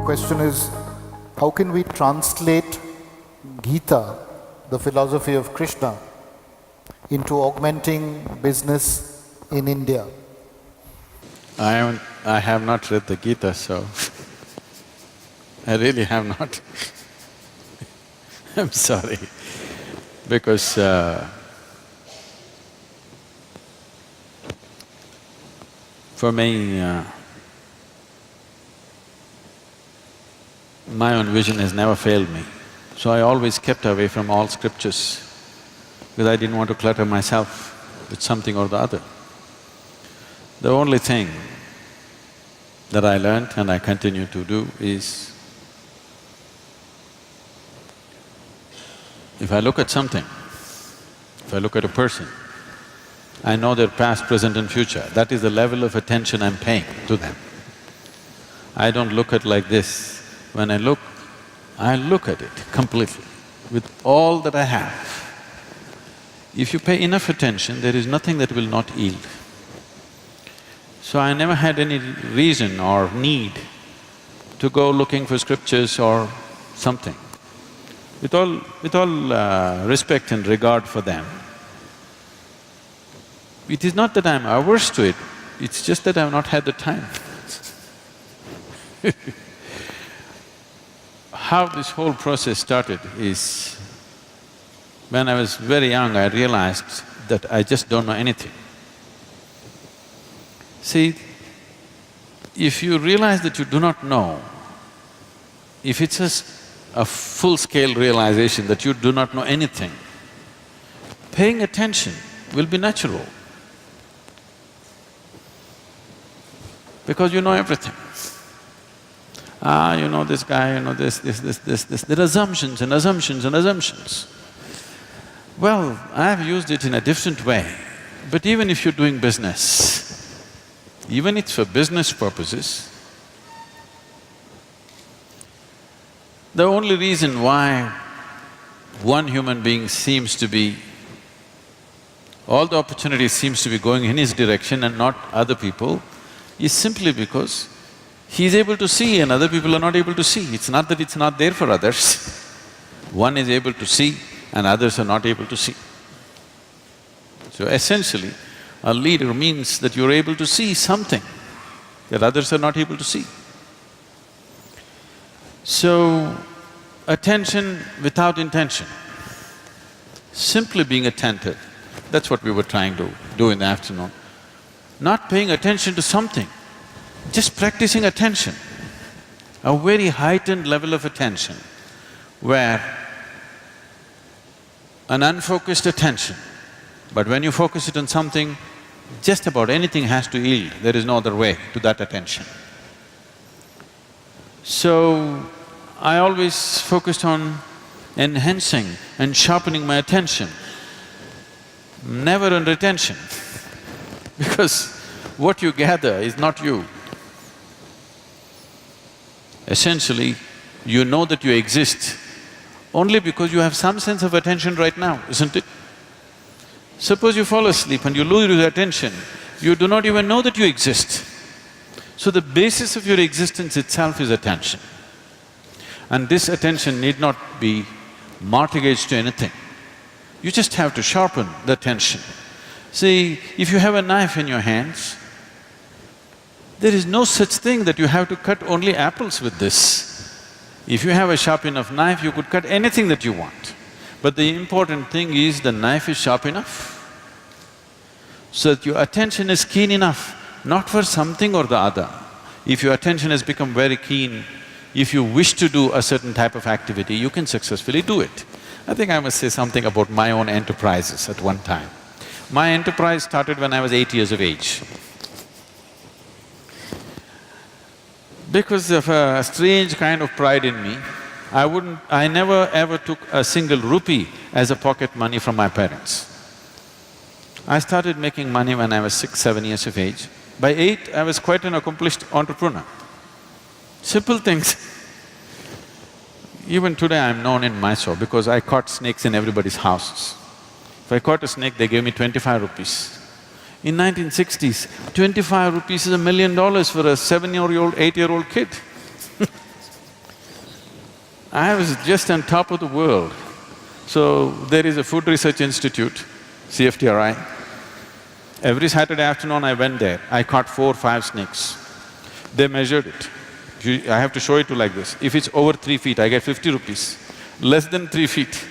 question is, how can we translate Gita, the philosophy of Krishna, into augmenting business in India? I have not read the Gita, so I really have not. I'm sorry, because for me, my own vision has never failed me. So I always kept away from all scriptures because I didn't want to clutter myself with something or the other. The only thing that I learned and I continue to do is, if I look at something, if I look at a person, I know their past, present and future. That is the level of attention I'm paying to them. I don't look at like this. When I look at it completely, with all that I have. If you pay enough attention, there is nothing that will not yield. So I never had any reason or need to go looking for scriptures or something. With all respect and regard for them, it is not that I'm averse to it, it's just that I've not had the time. How this whole process started is, when I was very young, I realized that I just don't know anything. See, if you realize that you do not know, if it's a full-scale realization that you do not know anything, paying attention will be natural, because you know everything. You know this guy, you know this. There are assumptions and assumptions and assumptions. Well, I've used it in a different way, but even if you're doing business, even if it's for business purposes, the only reason why one human being seems to be… all the opportunities seems to be going in his direction and not other people is simply because he's able to see and other people are not able to see. It's not that it's not there for others. One is able to see and others are not able to see. So essentially, a leader means that you're able to see something that others are not able to see. So, attention without intention, simply being attentive, that's what we were trying to do in the afternoon. Not paying attention to something, just practicing attention, a very heightened level of attention where an unfocused attention, but when you focus it on something, just about anything has to yield, there is no other way to that attention. So, I always focused on enhancing and sharpening my attention, never on retention, because what you gather is not you. Essentially, you know that you exist only because you have some sense of attention right now, isn't it? Suppose you fall asleep and you lose your attention, you do not even know that you exist. So the basis of your existence itself is attention. And this attention need not be mortgaged to anything. You just have to sharpen the attention. See, if you have a knife in your hands, there is no such thing that you have to cut only apples with this. If you have a sharp enough knife, you could cut anything that you want. But the important thing is the knife is sharp enough, so that your attention is keen enough, not for something or the other. If your attention has become very keen, if you wish to do a certain type of activity, you can successfully do it. I think I must say something about my own enterprises at one time. My enterprise started when I was 8 years of age. Because of a strange kind of pride in me, I never ever took a single rupee as a pocket money from my parents. I started making money when I was 6, 7 years of age. By 8, I was quite an accomplished entrepreneur. Simple things. Even today I'm known in Mysore because I caught snakes in everybody's houses. If I caught a snake, they gave me 25 rupees. In 1960s, 25 rupees is $1 million for a 7-year-old, 8-year-old kid. I was just on top of the world. So there is a Food Research Institute, CFTRI. Every Saturday afternoon I went there, I caught 4 or 5 snakes. They measured it. I have to show it to like this. If it's over 3 feet, I get 50 rupees. Less than 3 feet,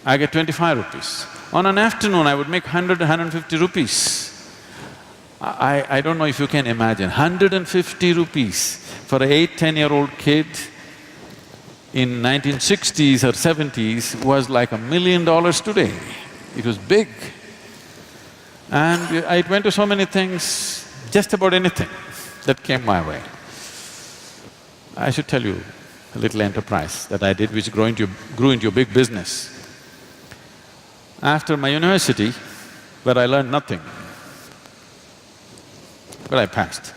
I get 25 rupees. On an afternoon, I would make 100 to 150 rupees. I don't know if you can imagine, 150 rupees for an 8–10-year-old kid in 1960s or 70s was like $1 million today. It was big. And I went to so many things, just about anything that came my way. I should tell you a little enterprise that I did which grew into a big business. After my university, where I learned nothing, but I passed.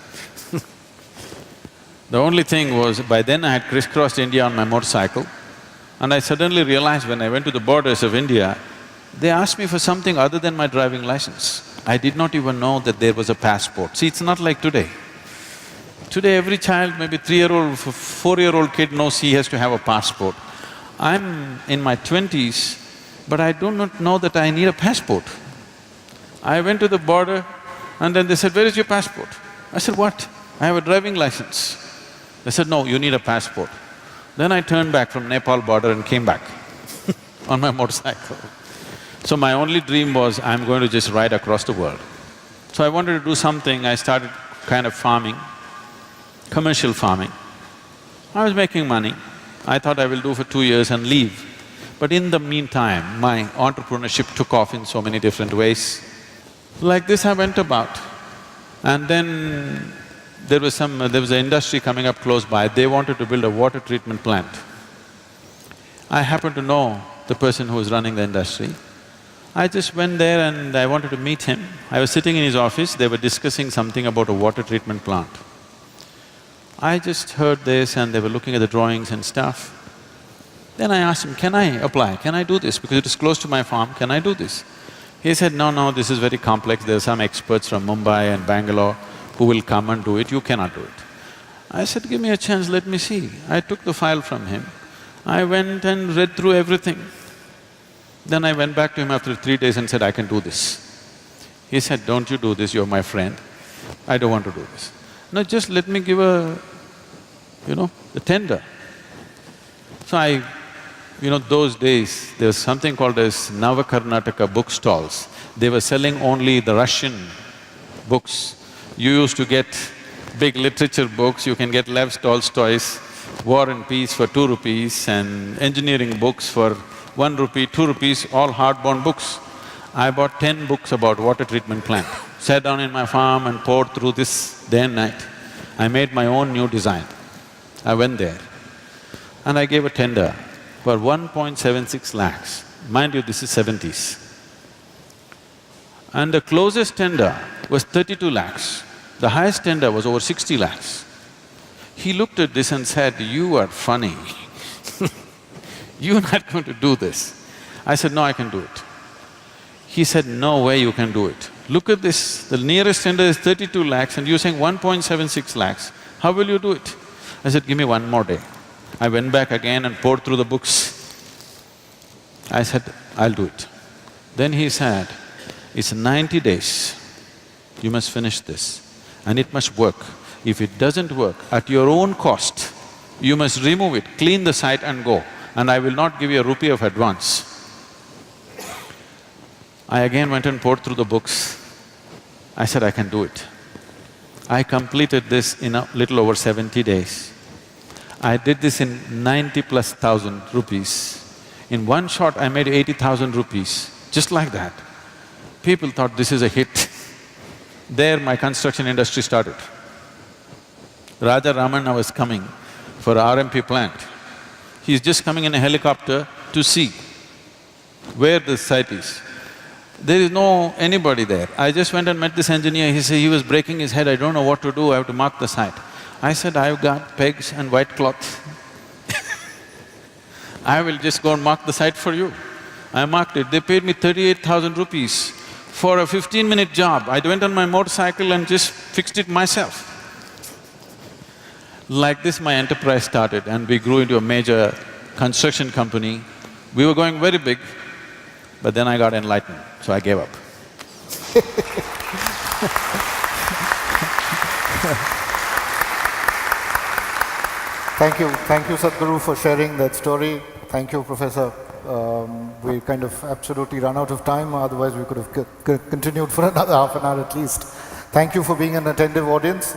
The only thing was, by then I had crisscrossed India on my motorcycle, and I suddenly realized when I went to the borders of India, they asked me for something other than my driving license. I did not even know that there was a passport. See, it's not like today. Today every child, maybe 3-year-old, 4-year-old kid knows he has to have a passport. I'm in my 20s, but I do not know that I need a passport. I went to the border and then they said, "Where is your passport?" I said, "What? I have a driving license." They said, "No, you need a passport." Then I turned back from Nepal border and came back on my motorcycle. So my only dream was, I'm going to just ride across the world. So I wanted to do something, I started kind of farming, commercial farming. I was making money. I thought I will do for 2 years and leave. But in the meantime, my entrepreneurship took off in so many different ways. Like this I went about. And then there was an industry coming up close by, they wanted to build a water treatment plant. I happened to know the person who was running the industry. I just went there and I wanted to meet him. I was sitting in his office, they were discussing something about a water treatment plant. I just heard this and they were looking at the drawings and stuff. Then I asked him, "Can I apply? Can I do this? Because it is close to my farm, can I do this?" He said, "No, this is very complex, there are some experts from Mumbai and Bangalore who will come and do it, you cannot do it." I said, "Give me a chance, let me see." I took the file from him. I went and read through everything. Then I went back to him after 3 days and said, "I can do this." He said, "Don't you do this, you're my friend. I don't want to do this." "No, just let me give a tender." So those days, there was something called as Navakarnataka bookstalls. They were selling only the Russian books. You used to get big literature books, you can get Lev Tolstoy's War and Peace for 2 rupees and engineering books for 1 rupee, 2 rupees, all hardbound books. I bought 10 books about water treatment plant, sat down in my farm and poured through this day and night. I made my own new design. I went there and I gave a tender for 1.76 lakhs. Mind you, this is 70s. And the closest tender was 32 lakhs. The highest tender was over 60 lakhs. He looked at this and said, "You are funny. You're not going to do this." I said, "No, I can do it." He said, "No way you can do it. Look at this, the nearest tender is 32 lakhs and you're saying 1.76 lakhs. How will you do it?" I said, "Give me 1 more day." I went back again and poured through the books. I said, "I'll do it." Then he said, "It's 90 days, you must finish this and it must work. If it doesn't work, at your own cost, you must remove it, clean the site and go, and I will not give you a rupee of advance." I again went and poured through the books. I said, "I can do it." I completed this in a little over 70 days. I did this in 90+thousand rupees. In one shot, I made 80,000 rupees, just like that. People thought this is a hit. There my construction industry started. Raja Ramanna was coming for RMP plant. He's just coming in a helicopter to see where the site is. There is no anybody there. I just went and met this engineer, he was breaking his head, "I don't know what to do, I have to mark the site." I said, "I've got pegs and white cloth. I will just go and mark the site for you." I marked it, they paid me 38,000 rupees for a 15-minute job. I went on my motorcycle and just fixed it myself. Like this, my enterprise started and we grew into a major construction company. We were going very big, but then I got enlightened, so I gave up. Thank you Sadhguru for sharing that story. Thank you, Professor. We kind of absolutely run out of time, otherwise we could have continued for another half an hour at least. Thank you for being an attentive audience.